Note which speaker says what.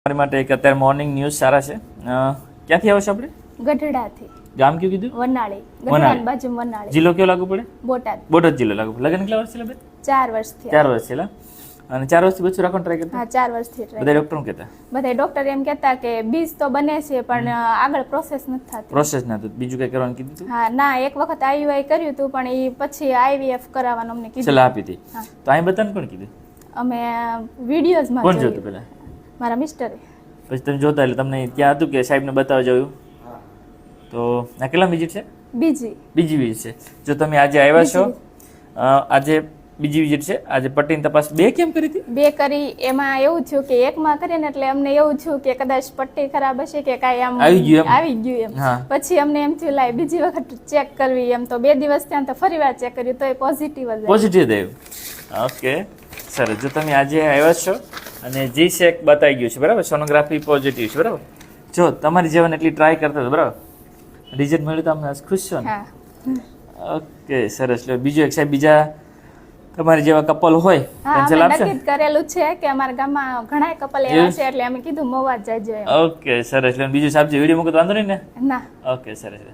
Speaker 1: તમારી માટે એક અત્યારે મોર્નિંગ ન્યૂઝ સારા છે. ક્યાંથી આવો છો આપણે?
Speaker 2: ગઢડાથી.
Speaker 1: ગામ કયું કીધું?
Speaker 2: વનાળી. ગઢડાની બાજુ વનાળી.
Speaker 1: જિલ્લો કયો લાગુ પડે?
Speaker 2: બોટાદ.
Speaker 1: બોટાદ જિલ્લો લાગુ પડે. લગ્ન કેટલા વર્ષ થયા બેન?
Speaker 2: 4 વર્ષ થયા.
Speaker 1: 4 વર્ષ થયેલા. અને 4 વર્ષથી બચ્ચું રાખવાનું ટ્રાય કરતા?
Speaker 2: હા, 4 વર્ષથી ટ્રાય.
Speaker 1: બધા ડોક્ટર કહેતા?
Speaker 2: બધા ડોક્ટર એમ કહેતા કે બીજ તો બને છે પણ આગળ પ્રોસેસ નથી થતી.
Speaker 1: પ્રોસેસ ના થતું. બીજું કઈ કરવાનું કીધું હતું?
Speaker 2: હા, ના, એક વખત આઈયુઆઈ કર્યું હતું પણ એ પછી આઈવીએફ કરાવવાનું અમને કીધું.
Speaker 1: સલાહ આપી હતી.
Speaker 2: હા.
Speaker 1: તો અહીં બધાને કોણ કીધું?
Speaker 2: અમે વિડીયોઝમાં
Speaker 1: કોણ
Speaker 2: જોયું.
Speaker 1: જોતું પહેલા?
Speaker 2: મારા મિસ્ટરે.
Speaker 1: પછી તમે જોતા એટલે તમને ત્યાં હતું કે સાહેબને બતાવવા જવું? તો આ કેટલા વિઝિટ છે? બીજી વિઝિટ છે. જો તમે આજે આવ્યા છો, આજે બીજી વિઝિટ છે. આજે પટ્ટીની તપાસ 2 કેમ કરી હતી?
Speaker 2: 2 કરી. એમાં એવું થયું કે એકમાં કરીને એટલે અમને એવું થયું કે કદાચ પટ્ટી ખરાબ હશે કે કાંઈ આમ
Speaker 1: આવી
Speaker 2: ગયું એમ.
Speaker 1: હા.
Speaker 2: પછી અમને એમ થયું લાય બીજી વખત ચેક કરવી એમ. તો 2 દિવસ ત્યાં તો ફરી વાર ચેક કર્યું તો એ પોઝિટિવ જ આવ્યું.
Speaker 1: પોઝિટિવ થયું. ઓકે, સરસ. જો તમે આજે આવ્યા છો અને જી સેક બતાવી ગયું છે, બરાબર, સોનોગ્રાફી પોઝિટિવ છે, બરાબર. જો તમારી જેવાને એટલી ટ્રાય કરતા હતા, બરાબર, રિઝલ્ટ મળ્યું તો અમે ખુશ છો ને?
Speaker 2: હા.
Speaker 1: ઓકે, સરસ. લો બીજું એક સાહેબ બીજા તમારી જેવા કપલ હોય
Speaker 2: હા,
Speaker 1: પેન્સિલ
Speaker 2: અમે
Speaker 1: આપશે?
Speaker 2: નક્કી જ કરેલું છે કે અમારા ગામમાં ઘણા કપલ એવા છે એટલે અમે કીધું મોવા જ જાજો એમ.
Speaker 1: ઓકે, સરસ. બીજું સાહેબ વિડીયો મૂકો તો વાંધો નહીં ને?
Speaker 2: ના.
Speaker 1: ઓકે, સરસ.